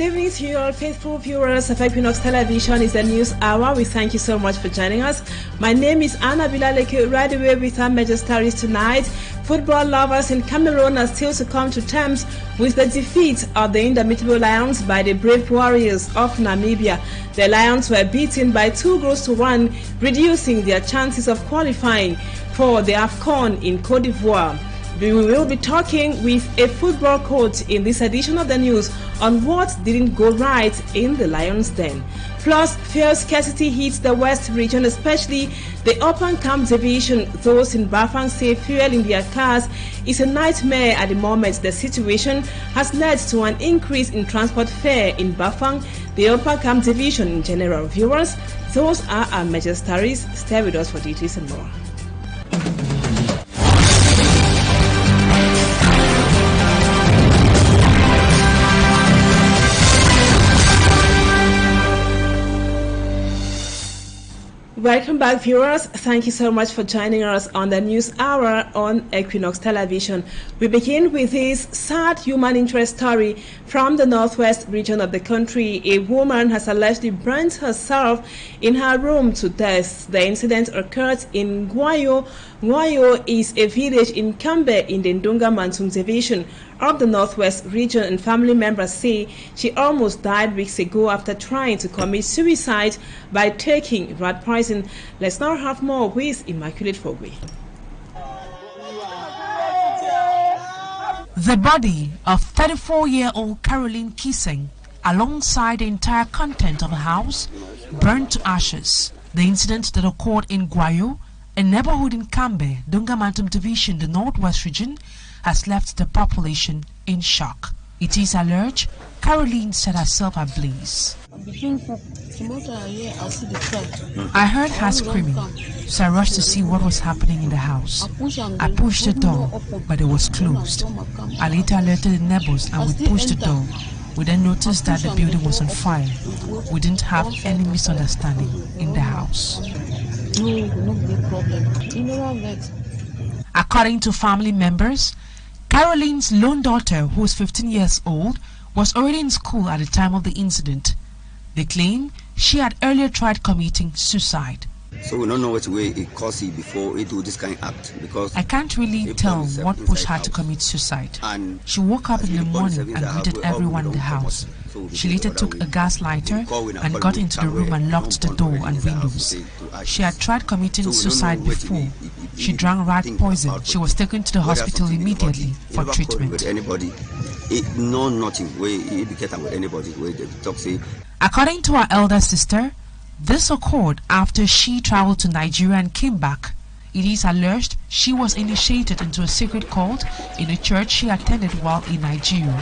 evening to you all faithful viewers of Equinoxe Television. Is the news hour. We thank you so much for joining us. My name is Anna Bilaleke. Right away with our major stories tonight. Football lovers in Cameroon are still to come to terms with the defeat of the indomitable Lions by the brave Warriors of Namibia. The Lions were beaten by 2-1, reducing their chances of qualifying for the AFCON in Cote d'Ivoire. We will be talking with a football coach in this edition of the news on what didn't go right in the Lions' den. Plus, fuel scarcity hits the West region, especially the Upper Camp Division. Those in Bafang say fuel in their cars is a nightmare at the moment. The situation has led to an increase in transport fare in Bafang, the Upper Camp Division in general. Viewers, those are our major stories. Stay with us for details and more. Welcome back, viewers. Thank you so much for joining us on the News Hour on Equinoxe Television. We begin with this sad human interest story from the northwest region of the country. A woman has allegedly burnt herself in her room to death. The incident occurred in Guayo. Guayo is a village in Kambe in the Ndonga Mantung division of the northwest region, and family members say she almost died weeks ago after trying to commit suicide by taking rat poison. Let's now have more with Immaculate Fogwe. The body of 34-year-old Caroline Kiseng, alongside the entire content of a house, burned to ashes. The incident that occurred in Guayo, a neighborhood in Kambe, Dongamantum Division, the northwest region, has left the population in shock. It is alleged Caroline set herself ablaze. I heard her screaming, so I rushed to see what was happening in the house. I pushed the door, but it was closed. I later alerted the neighbors and we pushed the door. We then noticed that the building was on fire. We didn't have any misunderstanding in the house. According to family members, Caroline's lone daughter, who was 15 years old, was already in school at the time of the incident. They claim she had earlier tried committing suicide. So we don't know which way it caused it before it do this kind of act, because I can't really tell what pushed her to commit suicide. She woke up in the morning and greeted everyone in the house. She later took a gas lighter and got into the room and locked the door and windows. She had tried committing suicide before. She drank rat poison. She was taken to the hospital immediately for treatment. According to her elder sister, this occurred after she traveled to Nigeria and came back. It is alleged she was initiated into a secret cult in a church she attended while in Nigeria.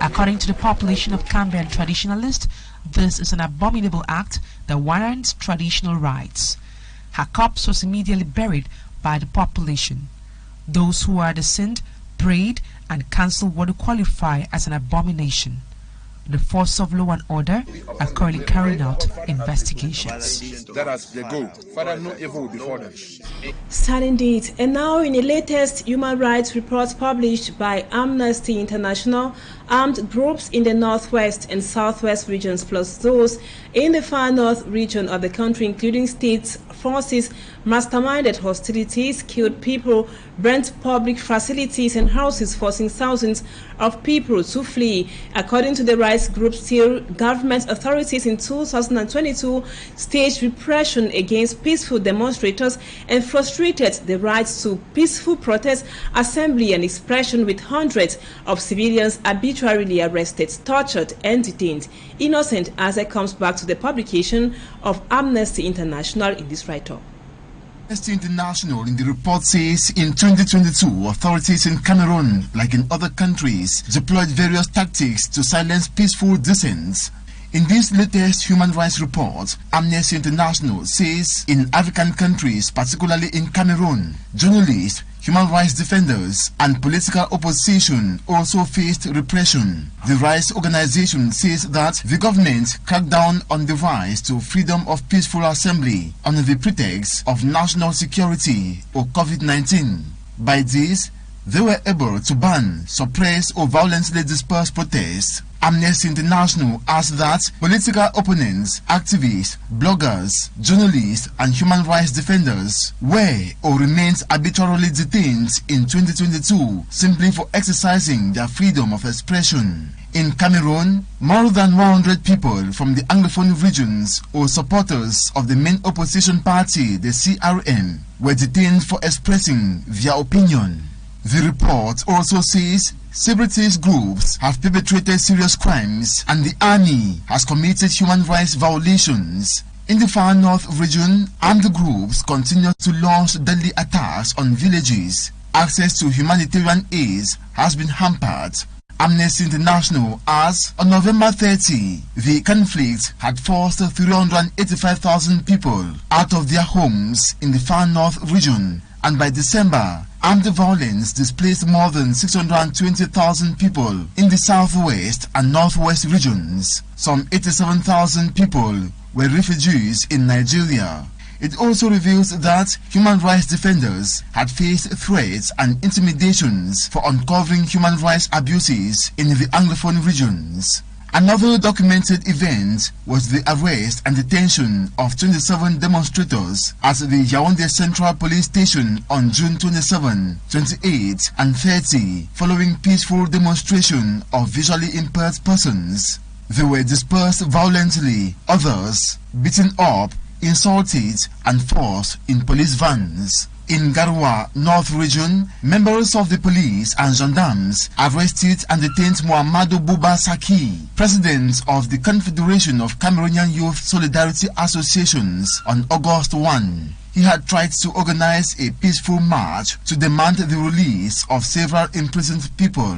According to the population of Cambian traditionalists, this is an abominable act that warrants traditional rites. Her corpse was immediately buried by the population. Those who are deceased prayed and cancelled what they qualify as an abomination. The forces of law and order are currently carrying out investigations. That has the goal. Father, no evil before them. Sad indeed. And now, in the latest human rights report published by Amnesty International, armed groups in the northwest and southwest regions, plus those in the far north region of the country, including state forces, masterminded hostilities, killed people, burnt public facilities and houses, forcing thousands of people to flee. According to the rights group Still, government authorities in 2022 staged repression against peaceful demonstrators and frustrated the rights to peaceful protest, assembly and expression, with hundreds of civilians arbitrarily arrested, tortured and detained. Innocent as it comes back to the publication of Amnesty International in this write-up. Amnesty International in the report says in 2022, authorities in Cameroon, like in other countries, deployed various tactics to silence peaceful dissents. In this latest human rights report, Amnesty International says in African countries, particularly in Cameroon, journalists, human rights defenders and political opposition also faced repression. The rights organization says that the government cracked down on the rights to freedom of peaceful assembly under the pretext of national security or COVID-19. By this, they were able to ban, suppress or violently disperse protests. Amnesty International asks that political opponents, activists, bloggers, journalists, and human rights defenders were or remained arbitrarily detained in 2022 simply for exercising their freedom of expression. In Cameroon, more than 100 people from the Anglophone regions or supporters of the main opposition party, the CRM, were detained for expressing their opinion. The report also says separatist groups have perpetrated serious crimes and the army has committed human rights violations. In the far north region, armed groups continue to launch deadly attacks on villages. Access to humanitarian aid has been hampered. Amnesty International asks on November 30, the conflict had forced 385,000 people out of their homes in the far north region, and by December, armed violence displaced more than 620,000 people in the southwest and northwest regions. Some 87,000 people were refugees in Nigeria. It also reveals that human rights defenders had faced threats and intimidations for uncovering human rights abuses in the Anglophone regions. Another documented event was the arrest and detention of 27 demonstrators at the Yaoundé Central Police Station on June 27, 28, and 30 following peaceful demonstration of visually impaired persons. They were dispersed violently, others beaten up, insulted, and forced in police vans. In Garoua North Region, members of the police and gendarmes arrested and detained Muhammadu Buba Saki, president of the Confederation of Cameroonian Youth Solidarity Associations, on August 1. He had tried to organize a peaceful march to demand the release of several imprisoned people.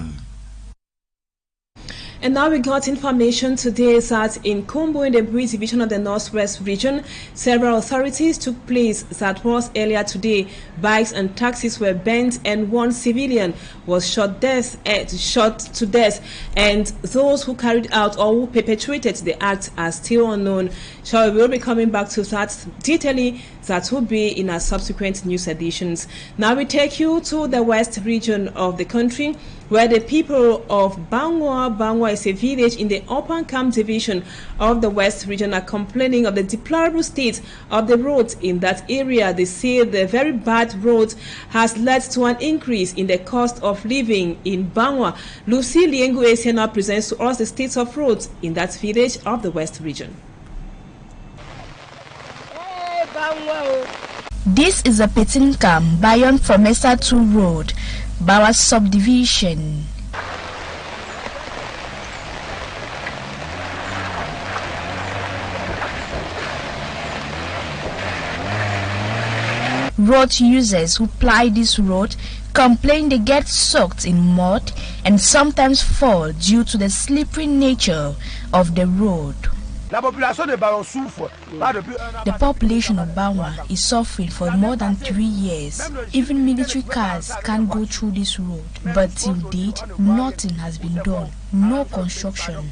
And now we got information today that in Kombo, in the Bui division of the Northwest region, several authorities took place that was earlier today. Bikes and taxis were burnt and one civilian was shot to death. And those who carried out or who perpetrated the act are still unknown. So we will be coming back to that detailing. That will be in our subsequent news editions. Now we take you to the west region of the country, where the people of Bangwa is a village in the Upper Camp division of the west region, are complaining of the deplorable state of the roads in that area. They say the very bad road has led to an increase in the cost of living in Bangwa. Lucy Liengo Esiena presents to us the state of roads in that village of the west region. This is a Petinkam Bayon Promesa 2 Road, Bawa subdivision. Road users who ply this road complain they get soaked in mud and sometimes fall due to the slippery nature of the road. The population of Bangwa is suffering for more than 3 years. Even military cars can't go through this road. But till date, nothing has been done. No construction.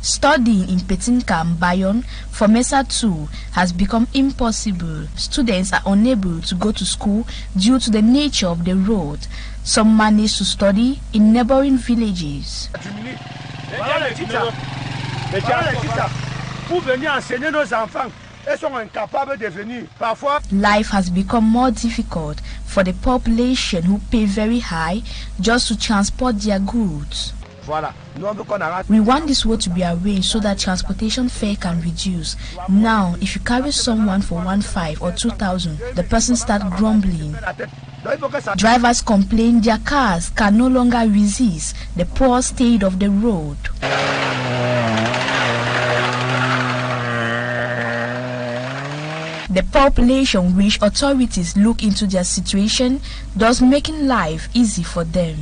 Studying in Petinkam Bayon for Mesa 2 has become impossible. Students are unable to go to school due to the nature of the road. Some manage to study in neighboring villages. Life has become more difficult for the population who pay very high just to transport their goods. We want this road to be arranged so that transportation fare can reduce. Now, if you carry someone for 1,500 or 2,000, the person starts grumbling. Drivers complain their cars can no longer resist the poor state of the road. The population wish authorities look into their situation, thus making life easy for them.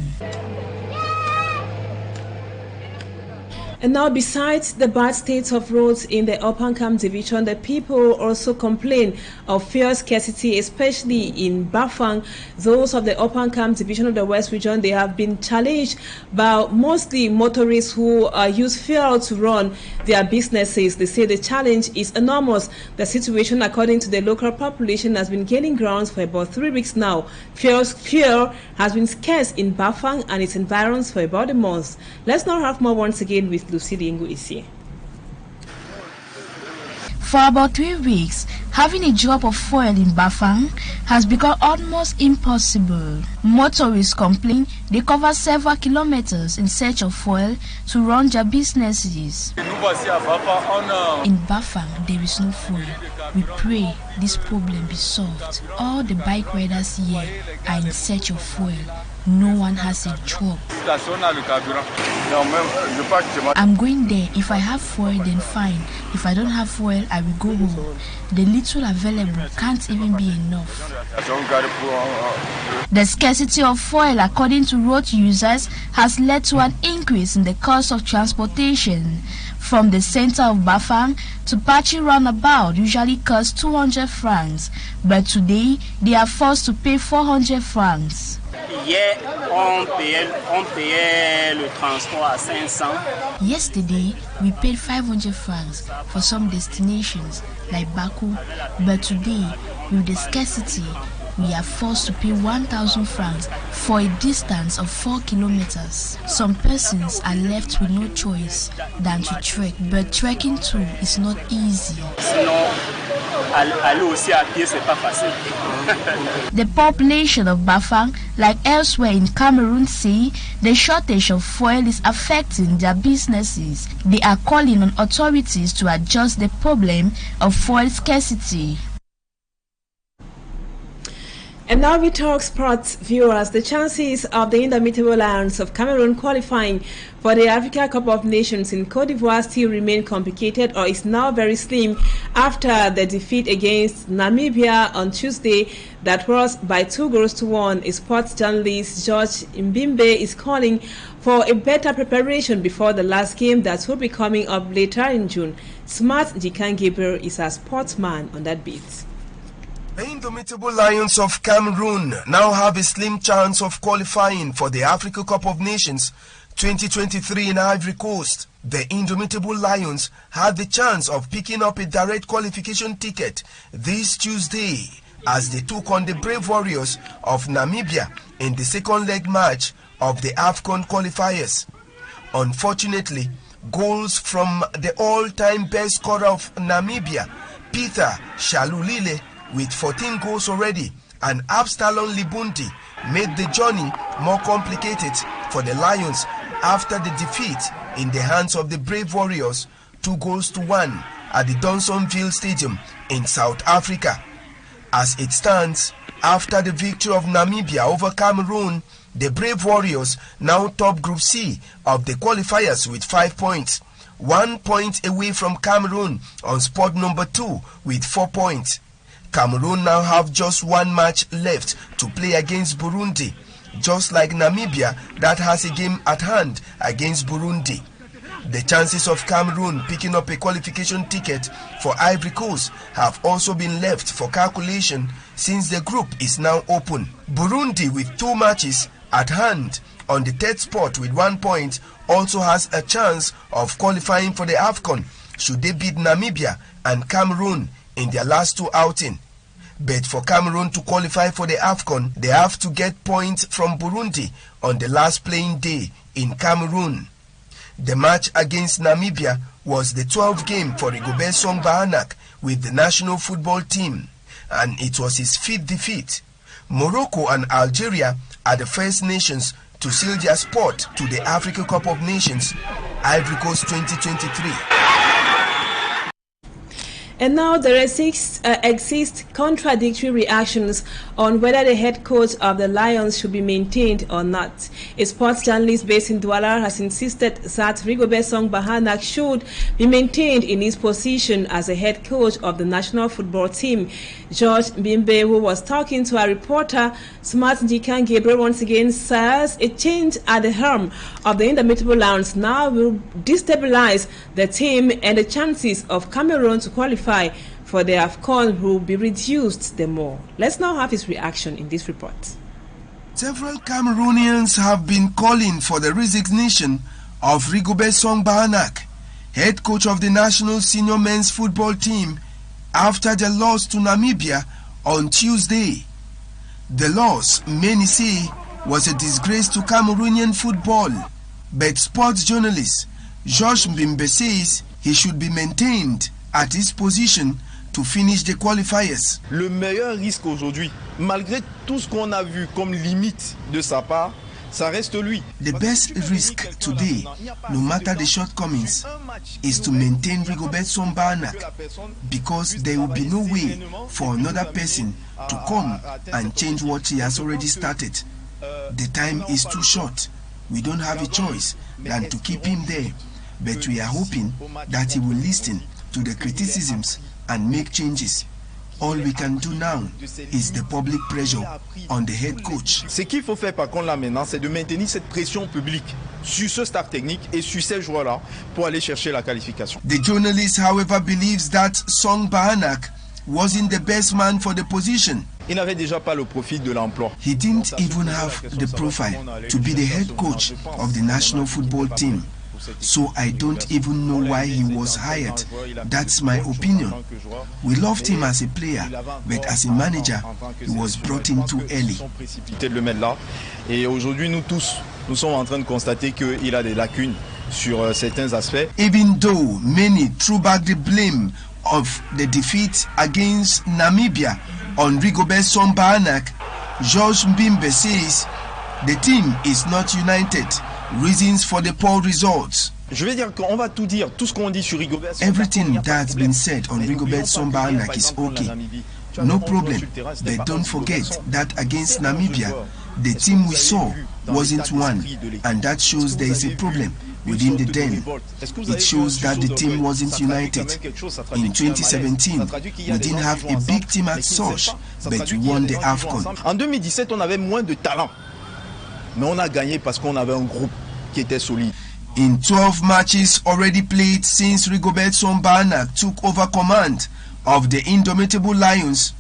And now, besides the bad state of roads in the Opankam division, the people also complain of fuel scarcity, especially in Bafang. Those of the Opankam division of the West region, they have been challenged by mostly motorists who use fuel to run their businesses. They say the challenge is enormous. The situation, according to the local population, has been gaining grounds for about 3 weeks now. Fuel has been scarce in Bafang and its environs for about a month. Let's now have more once again with Lucille Ingu is here. For about 3 weeks, having a drop of fuel in Bafang has become almost impossible. Motorists complain they cover several kilometers in search of fuel to run their businesses. In Bafang, there is no fuel. We pray this problem be solved. All the bike riders here are in search of fuel. No one has a job. I'm going there. If I have fuel, then fine. If I don't have fuel, I will go home. The little available can't even be enough. The scarcity of fuel, according to road users, has led to an increase in the cost of transportation. From the center of Bafang to Pachi roundabout usually costs 200 francs, but today they are forced to pay 400 francs. Yesterday, we paid 500 francs for some destinations like Baku, but today, with the scarcity, we are forced to pay 1,000 francs for a distance of 4 kilometers. Some persons are left with no choice than to trek, but trekking too is not easy. The population of Bafang, like elsewhere in Cameroon, say the shortage of fuel is affecting their businesses. They are calling on authorities to adjust the problem of fuel scarcity. And now we talk sports, viewers. The chances of the indomitable Lions of Cameroon qualifying for the Africa Cup of Nations in Cote d'Ivoire still remain complicated, or is now very slim after the defeat against Namibia on Tuesday that was by 2-1. A sports journalist, George Mbimbe, is calling for a better preparation before the last game that will be coming up later in June. Smart Jikan Gabriel is a sportsman on that beat. The indomitable Lions of Cameroon now have a slim chance of qualifying for the Africa Cup of Nations 2023 in Ivory Coast. The indomitable Lions had the chance of picking up a direct qualification ticket this Tuesday as they took on the Brave Warriors of Namibia in the second leg match of the AFCON qualifiers. Unfortunately, goals from the all-time best scorer of Namibia, Peter Shalulile, with 14 goals already, and Absalom Libundi made the journey more complicated for the Lions after the defeat in the hands of the Brave Warriors 2-1 at the Donsonville Stadium in South Africa. As it stands, after the victory of Namibia over Cameroon, the Brave Warriors now top Group C of the qualifiers with 5 points, 1 point away from Cameroon on spot number 2 with 4 points. Cameroon now have just one match left to play against Burundi, just like Namibia that has a game at hand against Burundi. The chances of Cameroon picking up a qualification ticket for Ivory Coast have also been left for calculation since the group is now open. Burundi, with 2 matches at hand on the 3rd spot with 1 point, also has a chance of qualifying for the AFCON should they beat Namibia and Cameroon in their last 2 outings. But for Cameroon to qualify for the AFCON, they have to get points from Burundi on the last playing day in Cameroon. The match against Namibia was the 12th game for Rigobert Song Bahanak with the national football team, and it was his 5th defeat. Morocco and Algeria are the first nations to seal their spot to the Africa Cup of Nations, Ivory Coast 2023. And now there exist contradictory reactions on whether the head coach of the Lions should be maintained or not. A sports journalist based in Douala has insisted that Rigobert Song Bahanak should be maintained in his position as a head coach of the national football team. George Bimbe, who was talking to a reporter, Smart Jikan Gabriel, once again says a change at the helm of the Indomitable Lions now will destabilize the team, and the chances of Cameroon to qualify for the AFCON will be reduced the more. Let's now have his reaction in this report. Several Cameroonians have been calling for the resignation of Rigobert Song Bahanak, head coach of the national senior men's football team, after the loss to Namibia on Tuesday. The loss, many say, was a disgrace to Cameroonian football, but sports journalist Georges Mbimbe says he should be maintained at his position to finish the qualifiers. Le meilleur risque aujourd'hui, malgré tout ce qu'on a vu comme limite de sa part, ça reste lui. The best risk today, no matter the shortcomings, is to maintain Rigobert Song Bahanak, because there will be no way for another person to come and change what he has already started. The time is too short. We don't have a choice than to keep him there, but we are hoping that he will listen to the criticisms and make changes. All we can do now is the public pressure on the head coach. Ce qu'il faut faire par contre là maintenant, c'est de maintenir cette pression publique sur ce staff technique et sur ces joueurs-là pour aller chercher la qualification. The journalist, however, believes that Song Bahanak wasn't the best man for the position. Il n'avait déjà pas le profil de l'emploi. He didn't even have the profile to be the head coach of the national football team. So I don't even know why he was hired. That's my opinion. We loved him as a player, but as a manager, he was brought in too early. Et aujourd'hui, nous tous, nous sommes en train de constater qu'il a des lacunes sur certains aspects. Even though many threw back the blame of the defeat against Namibia on Rigobert Song Bahanak, Georges Mbimbe says the team is not united. Reasons for the poor results. Je vais dire qu'on va tout dire, tout ce qu'on dit sur Rigobert. Everything that's been said on Rigobert Song Bahanak is okay. No problem. But don't forget that against Namibia, the team we saw wasn't one, and that shows there is a problem within the den. It shows that the team wasn't united. In 2017, we didn't have a big team at such, but we won the AFCON. En 2017, on avait moins de talent. Mais on a gagné parce qu'on avait un groupe qui était solide. In 12 matches already played since Rigobert Song Bahanak took over command of the Indomitable Lions,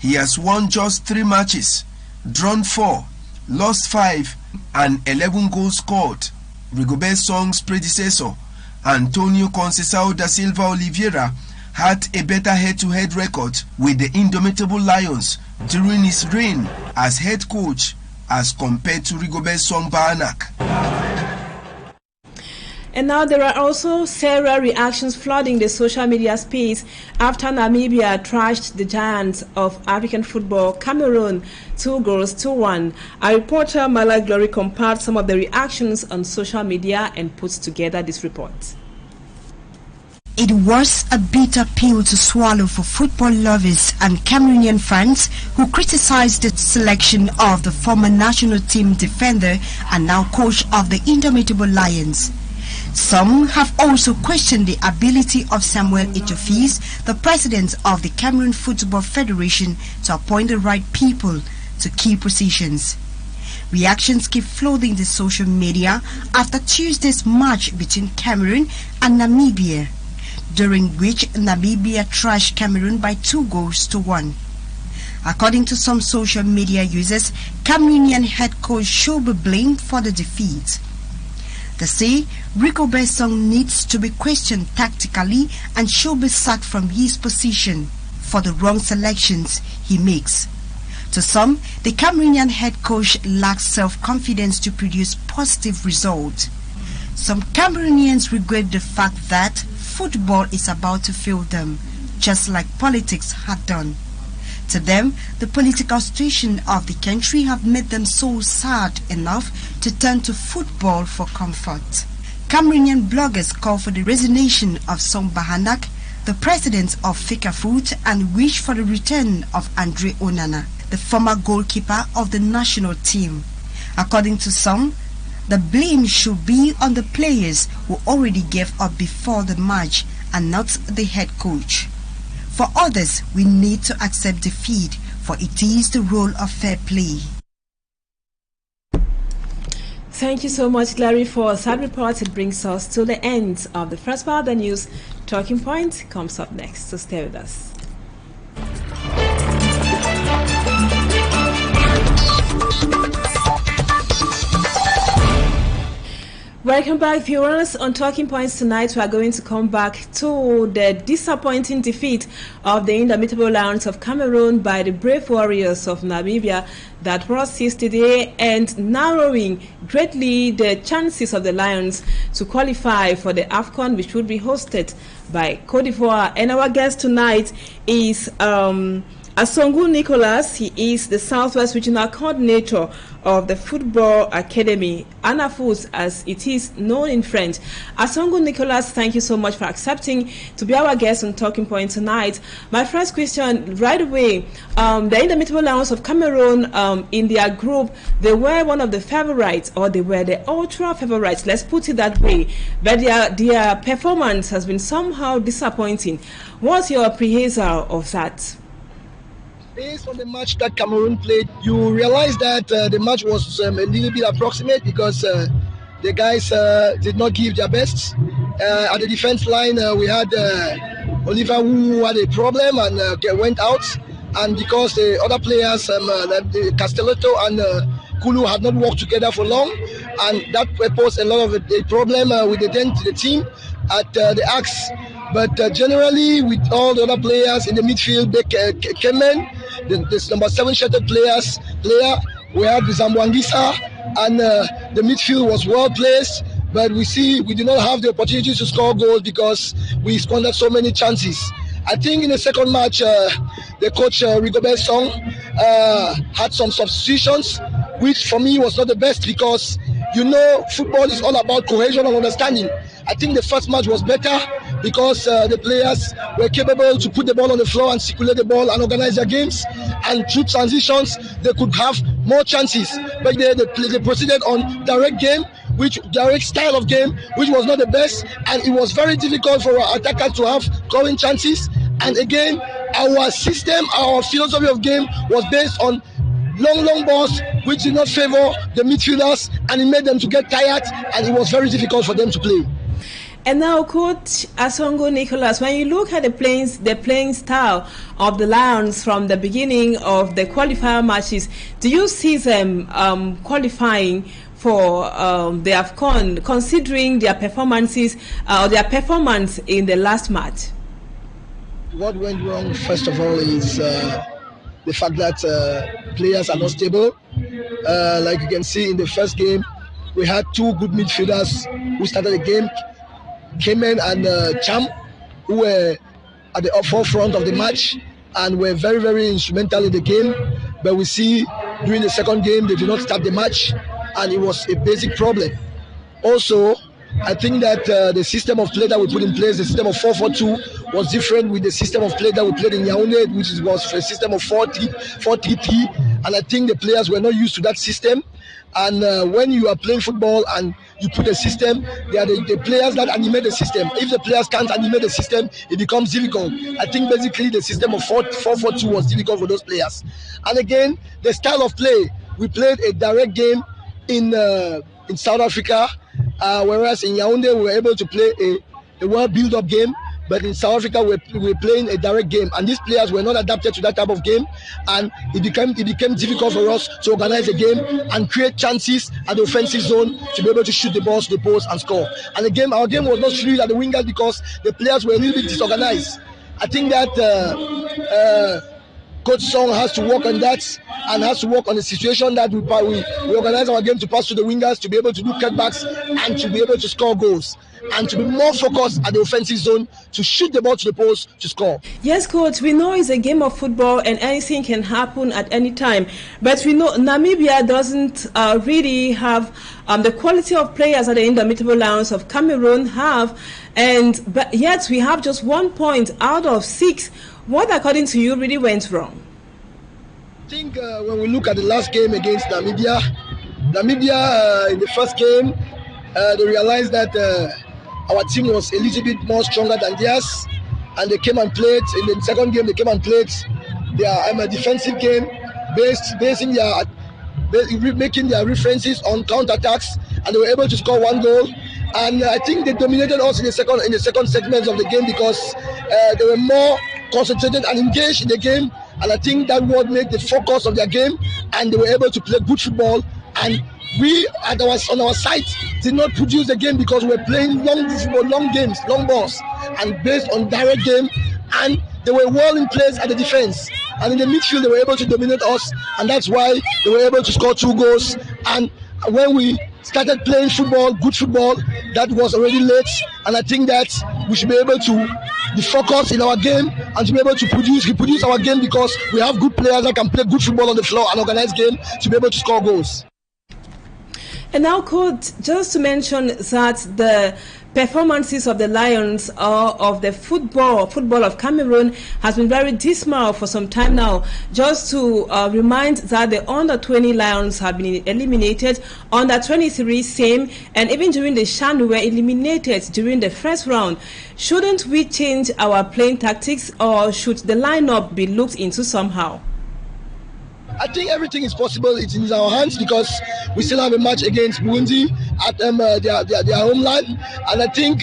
he has won just 3 matches, drawn 4, lost 5, and 11 goals scored. Rigobert Song's predecessor, Antonio Conceição da Silva Oliveira, had a better head-to-head record with the Indomitable Lions during his reign as head coach as compared to Rigobert Song Bahanak. And now there are also several reactions flooding the social media space after Namibia thrashed the giants of African football, Cameroon, 2-1. Our reporter Mala Glory compared some of the reactions on social media and puts together this report. It was a bitter pill to swallow for football lovers and Cameroonian fans who criticized the selection of the former national team defender and now coach of the Indomitable Lions. Some have also questioned the ability of Samuel Eto'o, the president of the Cameroon Football Federation, to appoint the right people to key positions. Reactions keep flooding the social media after Tuesday's match between Cameroon and Namibia, during which Namibia thrashed Cameroon by 2-1. According to some social media users, Cameroonian head coach should be blamed for the defeat. They say Rigobert Song needs to be questioned tactically and should be sacked from his position for the wrong selections he makes. To some, the Cameroonian head coach lacks self-confidence to produce positive results. Some Cameroonians regret the fact that football is about to fail them, just like politics had done. To them, the political situation of the country have made them so sad enough to turn to football for comfort. Cameroonian bloggers call for the resignation of Song Bahanak the president of Fecafoot, and wished for the return of Andre Onana, the former goalkeeper of the national team. According to some, the blame should be on the players who already gave up before the match and not the head coach. For others, we need to accept defeat, for it is the role of fair play. Thank you so much, Larry, for that report. It brings us to the end of the first part of the news. Talking Point comes up next, so stay with us. Welcome back, viewers. On Talking Points tonight, we are going to come back to the disappointing defeat of the Indomitable Lions of Cameroon by the Brave Warriors of Namibia that was yesterday, and narrowing greatly the chances of the Lions to qualify for the AFCON, which would be hosted by Cote d'Ivoire. And our guest tonight is Asongu Nicholas. He is the Southwest Regional Coordinator of the Football Academy, ANAFOOS, as it is known in French. Asongu Nicholas, thank you so much for accepting to be our guest on Talking Point tonight. My first question right away, the Indomitable Lions of Cameroon, in their group, they were one of the favorites, or they were the ultra favorites, let's put it that way, but their performance has been somehow disappointing. What's your appraisal of that? Based on the match that Cameroon played, you realize that the match was a little bit approximate because the guys did not give their best. At the defense line, we had Oliver who had a problem and went out. And because the other players, Castellotto and Kulu, had not worked together for long, and that posed a lot of a problem with the team at the Axe. But generally, with all the other players in the midfield, came in. This number 7 shirted player, we had Zambwangisa, and the midfield was well placed. But we did not have the opportunity to score goals because we squandered so many chances. I think in the second match, the coach Rigobert Song had some substitutions, which for me was not the best because football is all about cohesion and understanding. I think the first match was better because the players were capable to put the ball on the floor and circulate the ball and organize their games. And through transitions, they could have more chances. But they proceeded on direct style of game, which was not the best. And it was very difficult for our attackers to have scoring chances. And again, our system, our philosophy of game was based on long balls, which did not favor the midfielders, and it made them to get tired, and it was very difficult for them to play. And now, Coach Asongu Nicholas, when you look at the playing style of the Lions from the beginning of the qualifier matches, do you see them qualifying for the AFCON, considering their performances or their performance in the last match? What went wrong, first of all, is the fact that players are not stable. Like you can see in the first game, we had 2 good midfielders who started the game, Kemen and Cham, who were at the forefront of the match and were very, very instrumental in the game. But we see during the second game, they did not start the match, and it was a basic problem. Also, I think that the system of play that we put in place, the system of 4-4-2, was different with the system of play that we played in Yaoundé, which was a system of 4-3-3. And I think the players were not used to that system. And when you are playing football and you put a system, they are the players that animate the system. If the players can't animate the system, it becomes difficult. I think basically the system of 4-4-2 was difficult for those players. And again, the style of play, we played a direct game in South Africa, whereas in Yaoundé we were able to play a well built-up game. But in South Africa, we're playing a direct game, and these players were not adapted to that type of game, and it became difficult for us to organize a game and create chances at the offensive zone to be able to shoot the balls to the post and score. And again, our game was not fluid at the wingers because the players were a little bit disorganized. I think that Coach Song has to work on that and has to work on the situation that we organize our game to pass to the wingers, to be able to do cutbacks and to be able to score goals, and to be more focused at the offensive zone, to shoot the ball to the post to score. Yes, Coach, we know it's a game of football and anything can happen at any time. But we know Namibia doesn't really have the quality of players that the Indomitable Lions of Cameroon have. But yet we have just 1 point out of 6. What, according to you, really went wrong? I think when we look at the last game against Namibia in the first game, they realized that our team was a little bit more stronger than theirs, and they came and played. In the second game, they came and played their defensive game, making their references on counter-attacks, and they were able to score 1 goal. And I think they dominated us in the second segment of the game because they were more concentrated and engaged in the game. And I think that would make the focus of their game, and they were able to play good football. And we on our side did not produce the game because we were playing long football, long games, long balls, and based on direct game. And they were well in place at the defense, and in the midfield they were able to dominate us, and that's why they were able to score 2 goals. And when we started playing football, good football, that was already late. And I think that we should be able to be focused in our game and to be able to reproduce our game, because we have good players that can play good football on the floor and organize game to be able to score goals. And now, Coach, just to mention that the performances of the Lions or of the football of Cameroon has been very dismal for some time now. Just to remind that the under-20 Lions have been eliminated, under-23 same, and even during the CHAN we were eliminated during the first round. Shouldn't we change our playing tactics, or should the lineup be looked into somehow? I think everything is possible. It's in our hands because we still have a match against Burundi at their homeland, and I think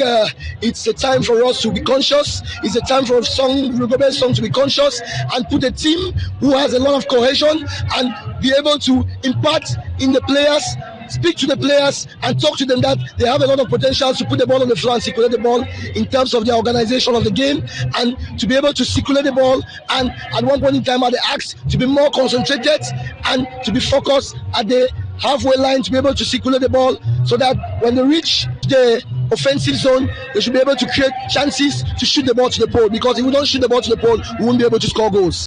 it's a time for us to be conscious. It's a time for Rigobert's Song to be conscious and put a team who has a lot of cohesion and be able to impart in the players, speak to the players and talk to them that they have a lot of potential to put the ball on the floor and circulate the ball in terms of the organization of the game, and to be able to circulate the ball, and at one point in time they asked to be more concentrated and to be focused at the halfway line to be able to circulate the ball, so that when they reach the offensive zone they should be able to create chances to shoot the ball to the pole, because if we don't shoot the ball to the pole we won't be able to score goals.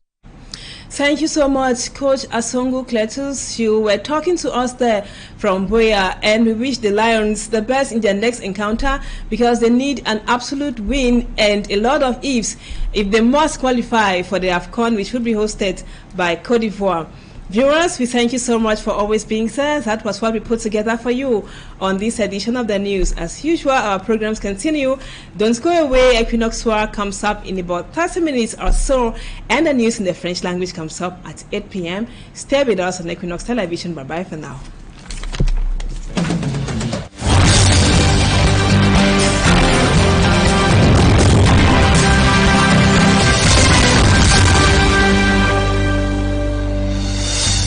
Thank you so much, Coach Asongo Cletus. You were talking to us there from Boya, and we wish the Lions the best in their next encounter, because they need an absolute win and a lot of ifs if they must qualify for the AFCON, which will be hosted by Cote d'Ivoire. Viewers, we thank you so much for always being there. That was what we put together for you on this edition of the news. As usual, our programs continue. Don't go away. Equinoxe comes up in about 30 minutes or so, and the news in the French language comes up at 8 p.m. Stay with us on Equinoxe Television. Bye-bye for now.